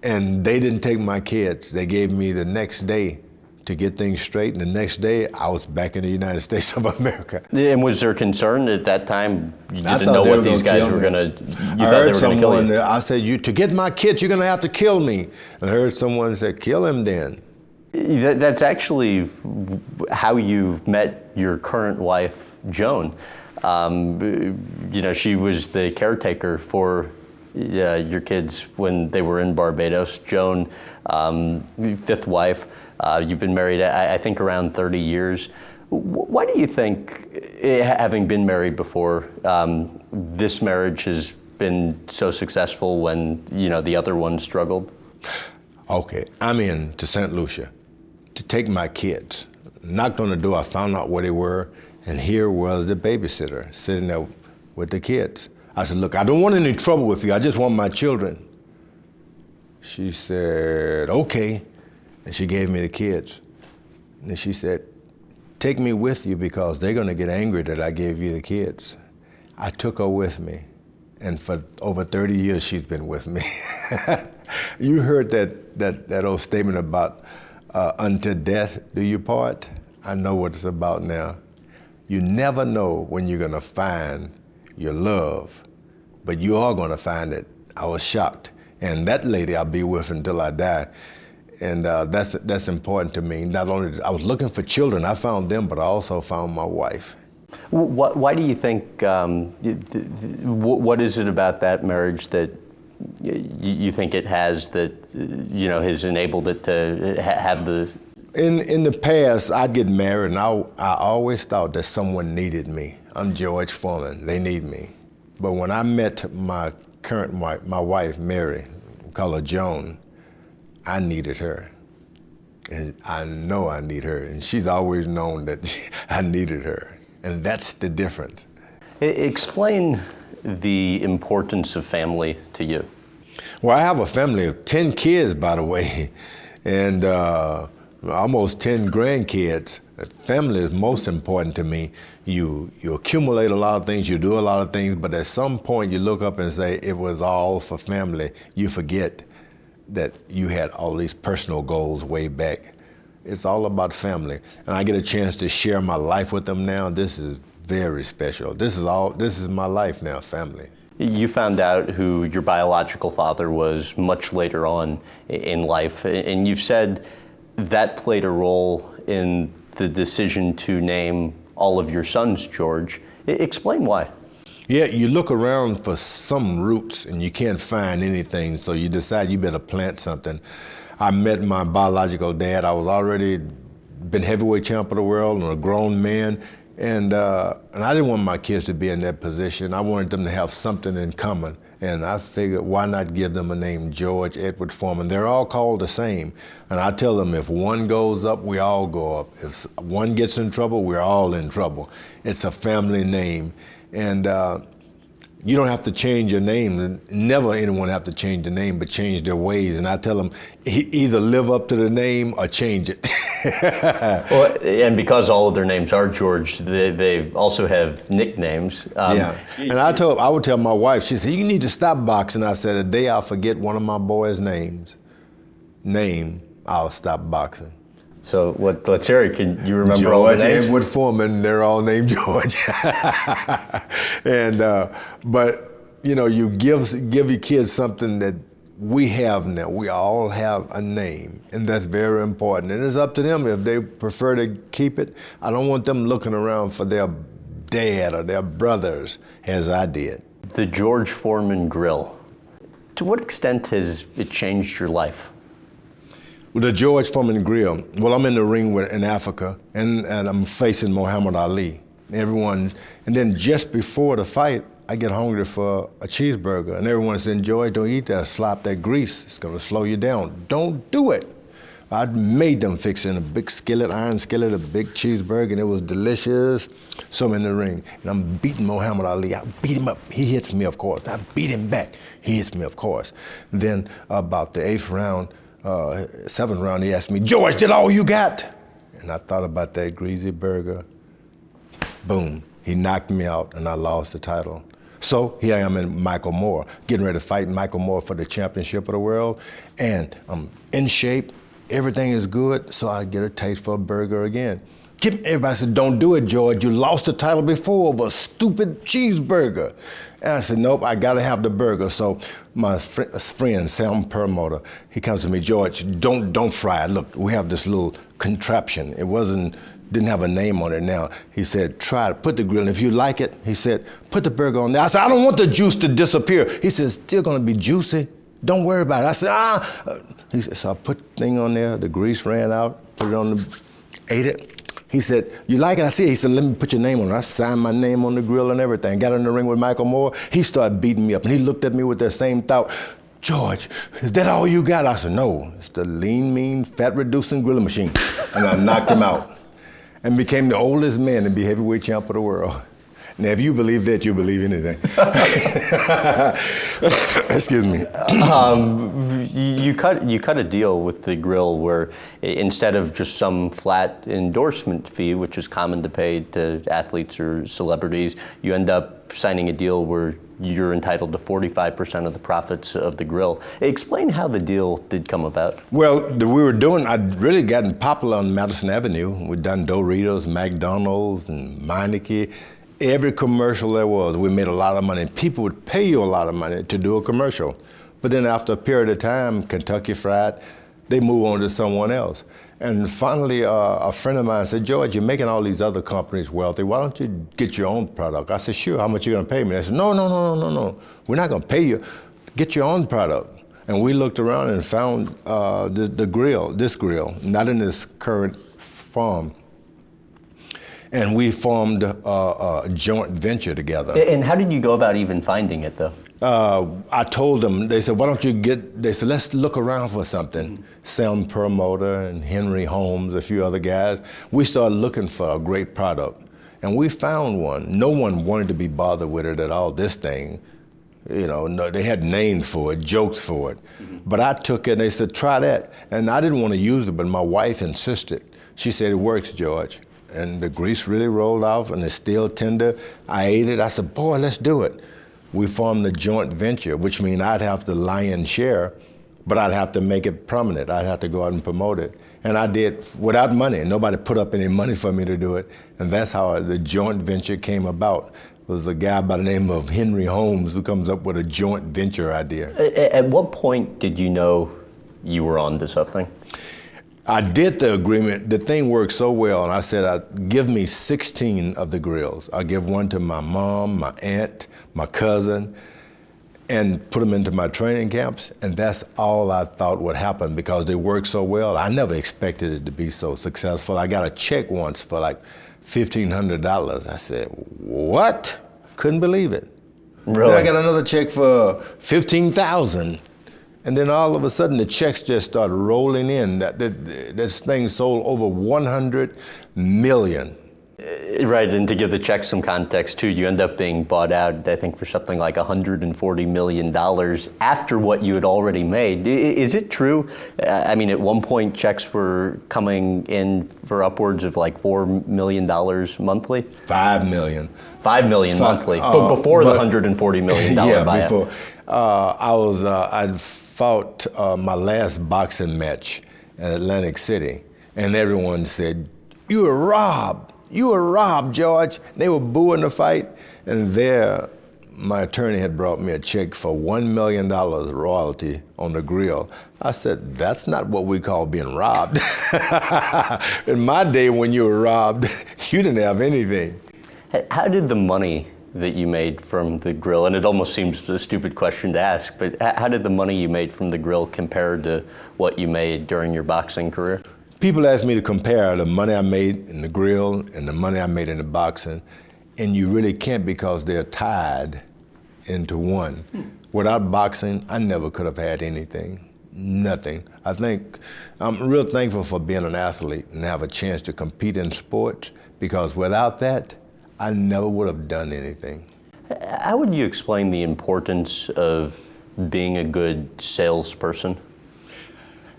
And they didn't take my kids. They gave me the next day to get things straight, and the next day I was back in the United States of America. And was there concern at that time? You didn't know what these guys were going to, you thought they were going to kill you? I said, to get my kids, you're going to have to kill me. And I heard someone say, kill him then. That's actually how you met your current wife, Joan. She was the caretaker for your kids when they were in Barbados. Joan, fifth wife. You've been married, I think, around 30 years. Why do you think, having been married before, this marriage has been so successful when, the other one struggled? Okay, I'm in to St. Lucia to take my kids. Knocked on the door, I found out where they were, and here was the babysitter sitting there with the kids. I said, look, I don't want any trouble with you, I just want my children. She said, okay, and she gave me the kids. And she said, take me with you because they're gonna get angry that I gave you the kids. I took her with me, and for over 30 years she's been with me. You heard that old statement about until death do you part? I know what it's about now. You never know when you're gonna find your love, but you are gonna find it. I was shocked. And that lady I'll be with until I die. And that's important to me. Not only, I was looking for children, I found them, but I also found my wife. Why do you think, what is it about that marriage that you think it has that, has enabled it to have the... In the past, I'd get married and I always thought that someone needed me. I'm George Foreman, they need me. But when I met my current wife, my wife, Mary, we call her Joan, I needed her. And I know I need her, and she's always known that I needed her. And that's the difference. Explain the importance of family to you. Well, I have a family of 10 kids, by the way, and almost 10 grandkids. Family is most important to me. You accumulate a lot of things, you do a lot of things, but at some point you look up and say, it was all for family. You forget that you had all these personal goals way back. It's all about family. And I get a chance to share my life with them now. This is very special. This is my life now, family. You found out who your biological father was much later on in life, and you've said that played a role in the decision to name all of your sons George. Explain why. Yeah, you look around for some roots and you can't find anything, so you decide you better plant something. I met my biological dad. I was already been heavyweight champ of the world and a grown man, and I didn't want my kids to be in that position. I wanted them to have something in common, and I figured why not give them a name, George Edward Foreman. They're all called the same, and I tell them if one goes up, we all go up. If one gets in trouble, we're all in trouble. It's a family name. And you don't have to change your name. Never anyone have to change the name, but change their ways. And I tell them, either live up to the name or change it. Well, and because all of their names are George, they also have nicknames. Yeah, and I would tell my wife, she said, you need to stop boxing. I said, the day I forget one of my boys' name, I'll stop boxing. So let's hear it. Can you remember all the names? George Edward Foreman, they're all named George. And, but, you give your kids something that we have now. We all have a name, and that's very important. And it's up to them if they prefer to keep it. I don't want them looking around for their dad or their brothers, as I did. The George Foreman grill. To what extent has it changed your life? The George Foreman grill. Well, I'm in the ring in Africa, and I'm facing Muhammad Ali. And then just before the fight, I get hungry for a cheeseburger, and everyone said, George, don't eat that, slop that grease. It's gonna slow you down. Don't do it. I made them fix it in a big skillet, iron skillet, a big cheeseburger, and it was delicious. So I'm in the ring, and I'm beating Muhammad Ali. I beat him up. He hits me, of course. I beat him back. He hits me, of course. Then about the 7th round, he asked me, George, did all you got? And I thought about that greasy burger. Boom, he knocked me out and I lost the title. So here I am in Michael Moore, getting ready to fight Michael Moore for the championship of the world. And I'm in shape, everything is good, so I get a taste for a burger again. Everybody said, don't do it, George. You lost the title before over a stupid cheeseburger. And I said, nope, I gotta have the burger. So my friend, Sam Perlmutter, he comes to me, George, don't fry it. Look, we have this little contraption. It wasn't didn't have a name on it now. He said, try it, put the grill, and if you like it, he said, put the burger on there. I said, I don't want the juice to disappear. He said, it's still gonna be juicy. Don't worry about it. I said, He said, so I put the thing on there, the grease ran out, put it on ate it. He said, you like it? I said, he said, let me put your name on it. I signed my name on the grill and everything. Got in the ring with Michael Moore. He started beating me up, and he looked at me with that same thought. George, is that all you got? I said, no, it's the lean, mean, fat-reducing grilling machine. And I knocked him out and became the oldest man to be heavyweight champ of the world. Now, if you believe that, you believe anything. Excuse me. You cut a deal with the grill where instead of just some flat endorsement fee, which is common to pay to athletes or celebrities, you end up signing a deal where you're entitled to 45% of the profits of the grill. Explain how the deal did come about. Well, I'd really gotten popular on Madison Avenue. We'd done Doritos, McDonald's, and Meineke. Every commercial there was, we made a lot of money. People would pay you a lot of money to do a commercial. But then after a period of time, Kentucky Fried, they move on to someone else. And finally, a friend of mine said, George, you're making all these other companies wealthy. Why don't you get your own product? I said, sure, how much you gonna pay me? They said, no. We're not gonna pay you. Get your own product. And we looked around and found this grill, not in this current form. And we formed a joint venture together. And how did you go about even finding it, though? I told them, they said, why don't you they said, let's look around for something. Sam Perlmutter and Henry Holmes, a few other guys. We started looking for a great product. And we found one. No one wanted to be bothered with it at all, this thing. No, they had names for it, jokes for it. But I took it and they said, try that. And I didn't want to use it, but my wife insisted. She said, it works, George. And the grease really rolled off and it's still tender. I ate it. I said, boy, let's do it. We formed a joint venture, which means I'd have the lion's share, but I'd have to make it prominent. I'd have to go out and promote it. And I did without money. Nobody put up any money for me to do it. And that's how the joint venture came about. It was a guy by the name of Henry Holmes who comes up with a joint venture idea. At what point did you know you were onto something? I did the agreement. The thing worked so well, and I said, give me 16 of the grills. I'll give one to my mom, my aunt, my cousin, and put them into my training camps. And that's all I thought would happen because they worked so well. I never expected it to be so successful. I got a check once for like $1,500. I said, what? Couldn't believe it. Really? Then I got another check for $15,000. And then all of a sudden, the checks just started rolling in. This thing sold over 100 million. Right, and to give the check some context too, you end up being bought out, I think, for something like $140 million after what you had already made. Is it true? I mean, at one point, checks were coming in for upwards of like $4 million monthly? $5 million. $5 million monthly, but before the $140 million yeah, buyout. Before. I'd fought my last boxing match in Atlantic City, and everyone said, you were robbed. You were robbed, George. They were booing the fight, and there, my attorney had brought me a check for $1 million royalty on the grill. I said, that's not what we call being robbed. In my day, when you were robbed, you didn't have anything. How did the money that you made from the grill, and it almost seems a stupid question to ask, but how did the money you made from the grill compare to what you made during your boxing career? People ask me to compare the money I made in the grill and the money I made in the boxing, and you really can't because they're tied into one. Without boxing, I never could have had anything, nothing. I think I'm real thankful for being an athlete and have a chance to compete in sports, because without that, I never would have done anything. How would you explain the importance of being a good salesperson?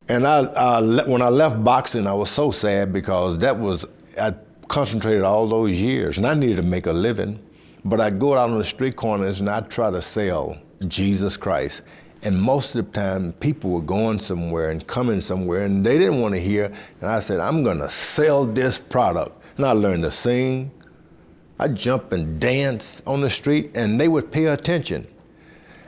And when I left boxing, I was so sad because I concentrated all those years, and I needed to make a living. But I'd go out on the street corners and I'd try to sell Jesus Christ. And most of the time, people were going somewhere and coming somewhere, and they didn't want to hear. And I said, I'm going to sell this product. And I learned to sing. I'd jump and dance on the street, and they would pay attention.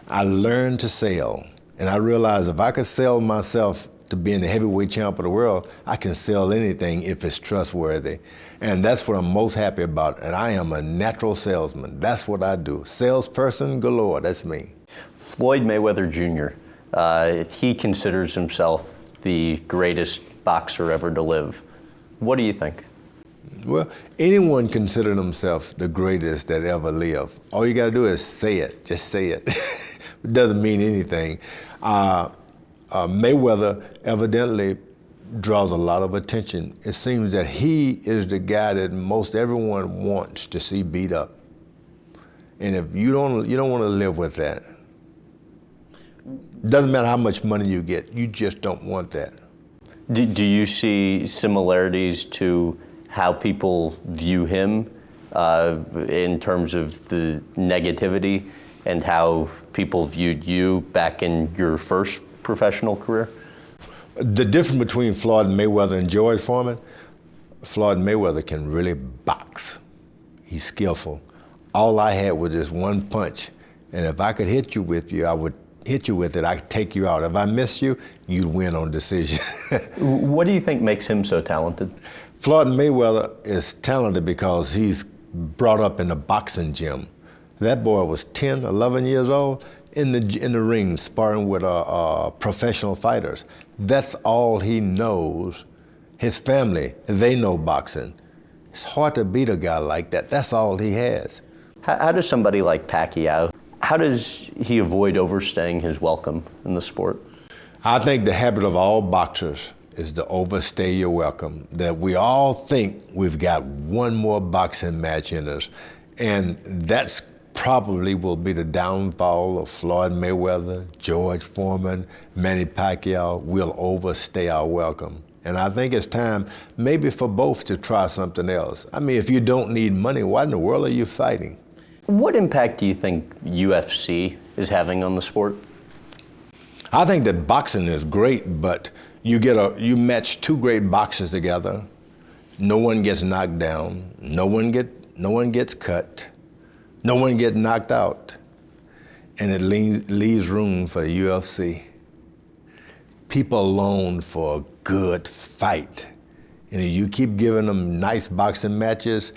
I learned to sell, and I realized if I could sell myself to being the heavyweight champ of the world, I can sell anything if it's trustworthy. And that's what I'm most happy about. And I am a natural salesman. That's what I do. Salesperson galore, that's me. Floyd Mayweather Jr., he considers himself the greatest boxer ever to live. What do you think? Well, anyone consider themselves the greatest that ever lived. All you got to do is say it. Just say it. It doesn't mean anything. Mayweather evidently draws a lot of attention. It seems that he is the guy that most everyone wants to see beat up. And if you don't want to live with that. Doesn't matter how much money you get, you just don't want that. Do you see similarities to how people view him in terms of the negativity and how people viewed you back in your first professional career? The difference between Floyd Mayweather and George Foreman, Floyd Mayweather can really box. He's skillful. All I had was this one punch, and if I could hit you with I would hit you with it, I could take you out. If I missed you, you'd win on decision. What do you think makes him so talented? Floyd Mayweather is talented because he's brought up in the boxing gym. That boy was 10, 11 years old in the ring sparring with professional fighters. That's all he knows. His family, they know boxing. It's hard to beat a guy like that. That's all he has. How does somebody like Pacquiao, how does he avoid overstaying his welcome in the sport? I think the habit of all boxers is to overstay your welcome, that we all think we've got one more boxing match in us, and that's probably will be the downfall of Floyd Mayweather, George Foreman, Manny Pacquiao. We'll overstay our welcome. And I think it's time maybe for both to try something else. I mean, if you don't need money, why in the world are you fighting? What impact do you think UFC is having on the sport? I think that boxing is great, but you match two great boxers together. No one gets knocked down. No one gets cut. No one gets knocked out. And it leaves room for the UFC. People long for a good fight. And if you keep giving them nice boxing matches,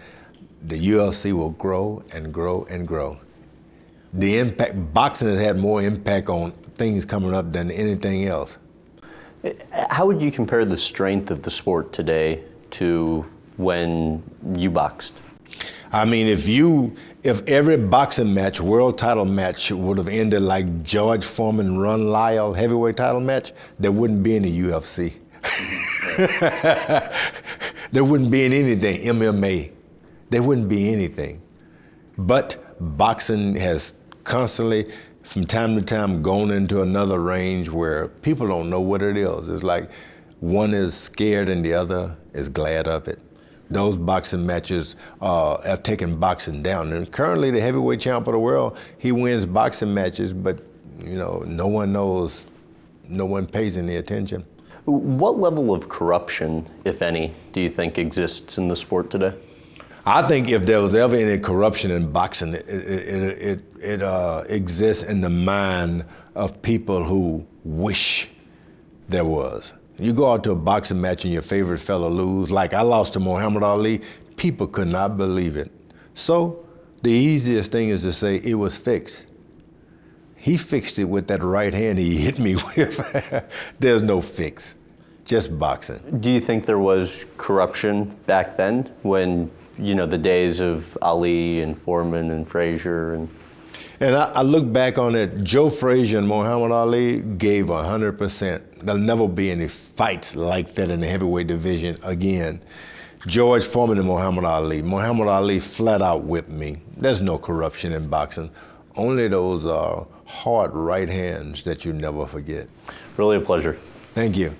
the UFC will grow and grow and grow. The impact, boxing has had more impact on things coming up than anything else. How would you compare the strength of the sport today to when you boxed? I mean, if every boxing match, world title match, would have ended like George Foreman, Ron Lyle heavyweight title match, there wouldn't be any UFC. There wouldn't be anything, MMA. There wouldn't be anything. But boxing has constantly, from time to time, gone into another range where people don't know what it is. It's like one is scared and the other is glad of it. Those boxing matches have taken boxing down. And currently the heavyweight champ of the world, he wins boxing matches, but no one knows, no one pays any attention. What level of corruption, if any, do you think exists in the sport today? I think if there was ever any corruption in boxing, it exists in the mind of people who wish there was. You go out to a boxing match and your favorite fellow lose, like I lost to Muhammad Ali, people could not believe it. So the easiest thing is to say it was fixed. He fixed it with that right hand he hit me with. There's no fix, just boxing. Do you think there was corruption back then when, the days of Ali and Foreman and Frazier And I look back on it, Joe Frazier and Muhammad Ali gave 100%. There'll never be any fights like that in the heavyweight division again. George Foreman and Muhammad Ali. Muhammad Ali flat out whipped me. There's no corruption in boxing. Only those hard right hands that you never forget. Really a pleasure. Thank you.